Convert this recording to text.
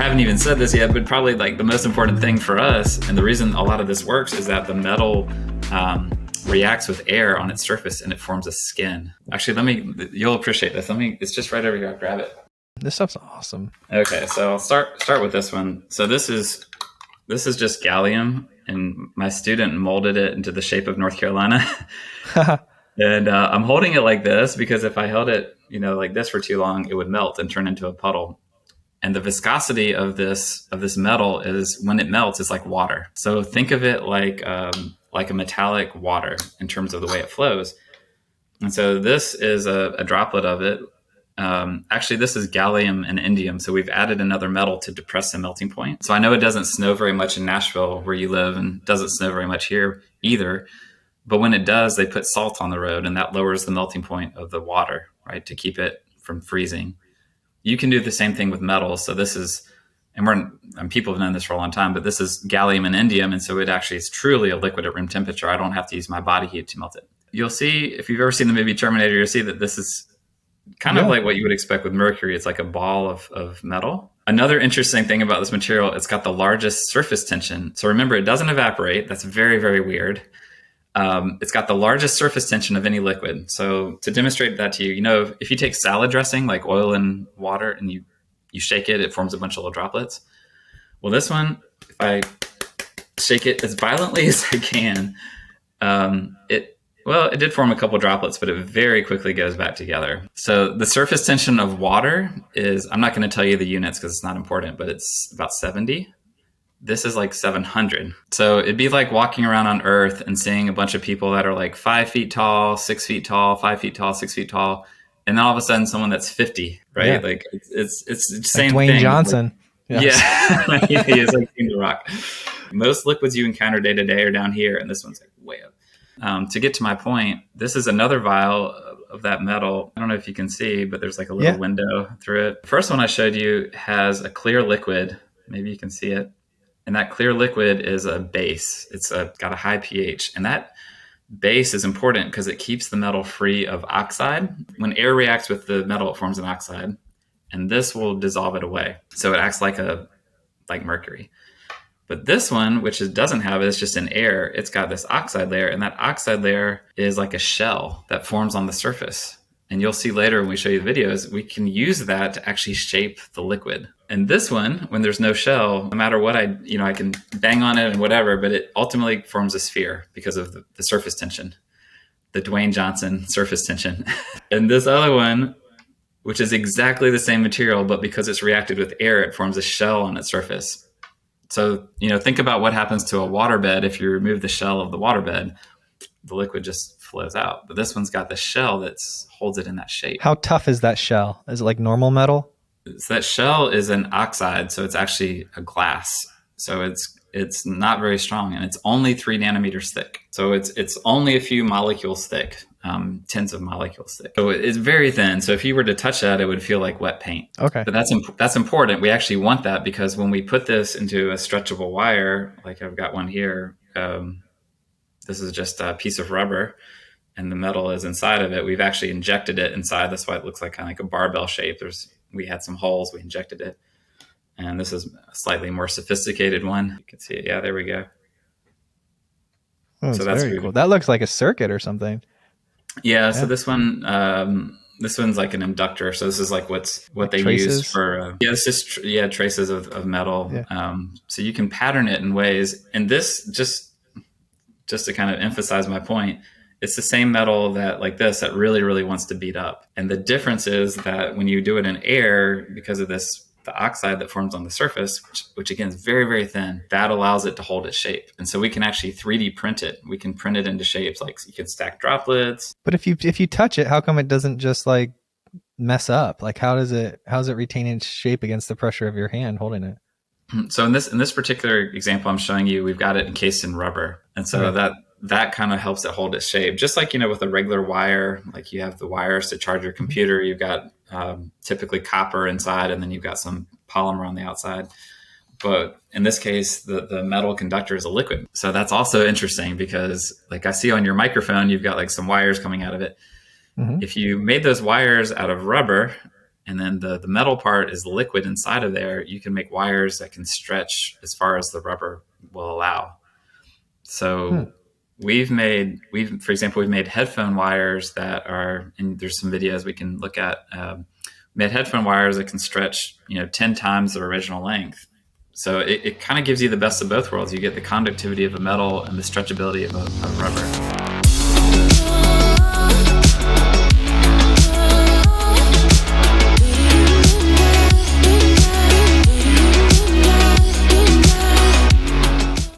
haven't even said this yet, but probably like the most important thing for us, and the reason a lot of this works, is that the metal reacts with air on its surface and it forms a skin. Actually, you'll appreciate this. It's just right over here. I'll grab it. This stuff's awesome. Okay, so I'll start with this one. So this is just gallium, and my student molded it into the shape of North Carolina. And I'm holding it like this because if I held it, like this for too long, it would melt and turn into a puddle. And the viscosity of this metal is, when it melts, it's like water. So think of it like a metallic water in terms of the way it flows. And so this is a droplet of it. Actually, this is gallium and indium. So we've added another metal to depress the melting point. So I know it doesn't snow very much in Nashville where you live, and doesn't snow very much here either. But when it does, they put salt on the road, and that lowers the melting point of the water, right, to keep it from freezing. You can do the same thing with metals. So this is, and people have known this for a long time, but this is gallium and indium. And so it actually is truly a liquid at room temperature. I don't have to use my body heat to melt it. You'll see, if you've ever seen the movie Terminator, you'll see that this is kind of like what you would expect with mercury. It's like a ball of metal. Another interesting thing about this material, it's got the largest surface tension. So remember, it doesn't evaporate. That's very, very weird. It's got the largest surface tension of any liquid. So to demonstrate that to you, if you take salad dressing, like oil and water, and you shake it, it forms a bunch of little droplets. Well, this one, if I shake it as violently as I can, it did form a couple droplets, but it very quickly goes back together. So the surface tension of water is, I'm not going to tell you the units because it's not important, but it's about 70. This is like 700. So it'd be like walking around on Earth and seeing a bunch of people that are like 5 feet tall, 6 feet tall, 5 feet tall, 6 feet tall. And then all of a sudden someone that's 50, right? Yeah. Like it's the same Dwayne thing. Johnson. Like, yeah. He is like King of the Rock. Most liquids you encounter day to day are down here, and this one's like way up. To get to my point, this is another vial of that metal. I don't know if you can see, but there's like a little window through it. The first one I showed you has a clear liquid. Maybe you can see it. And that clear liquid is a base. It's got a high pH. And that base is important because it keeps the metal free of oxide. When air reacts with the metal, it forms an oxide. And this will dissolve it away. So it acts like mercury. But this one, which it doesn't have, it's just in air. It's got this oxide layer. And that oxide layer is like a shell that forms on the surface. And you'll see later when we show you the videos, we can use that to actually shape the liquid. And this one, when there's no shell, no matter what I can bang on it and whatever, but it ultimately forms a sphere because of the surface tension, the Dwayne Johnson surface tension. And this other one, which is exactly the same material, but because it's reacted with air, it forms a shell on its surface. So, think about what happens to a waterbed if you remove the shell of the waterbed. The liquid just flows out. But this one's got the shell that holds it in that shape. How tough is that shell? Is it like normal metal? So that shell is an oxide, so it's actually a glass. So it's not very strong, and it's only 3 nanometers thick. So it's only a few molecules thick, tens of molecules thick. So it's very thin. So if you were to touch that, it would feel like wet paint. Okay. But that's important. We actually want that because when we put this into a stretchable wire, like I've got one here, this is just a piece of rubber, and the metal is inside of it. We've actually injected it inside. That's why it looks like kind of like a barbell shape. We had some holes. We injected it. And this is a slightly more sophisticated one. You can see it. Yeah, there we go. Oh, so that's very cool. That looks like a circuit or something. Yeah. So this one's like an inductor. So this is like what they traces? use for, it's just, traces of metal. Yeah. So you can pattern it in ways. And this, just to kind of emphasize my point, it's the same metal that really, really wants to beat up. And the difference is that when you do it in air, because of the oxide that forms on the surface, which again is very, very thin, that allows it to hold its shape. And so we can actually 3D print it. We can print it into shapes, like you can stack droplets. But if you touch it, how come it doesn't just like mess up? Like how's it retaining its shape against the pressure of your hand holding it? So in this particular example I'm showing you, we've got it encased in rubber. And so that kind of helps it hold its shape. Just like, with a regular wire, like you have the wires to charge your computer, you've got typically copper inside, and then you've got some polymer on the outside. But in this case, the metal conductor is a liquid. So that's also interesting because like I see on your microphone, you've got like some wires coming out of it. Mm-hmm. If you made those wires out of rubber and then the metal part is the liquid inside of there. You can make wires that can stretch as far as the rubber will allow. Hmm. So for example, we've made headphone wires that are, and there's some videos we can look at, made headphone wires that can stretch, 10 times the original length. So it kind of gives you the best of both worlds. You get the conductivity of a metal and the stretchability of a rubber.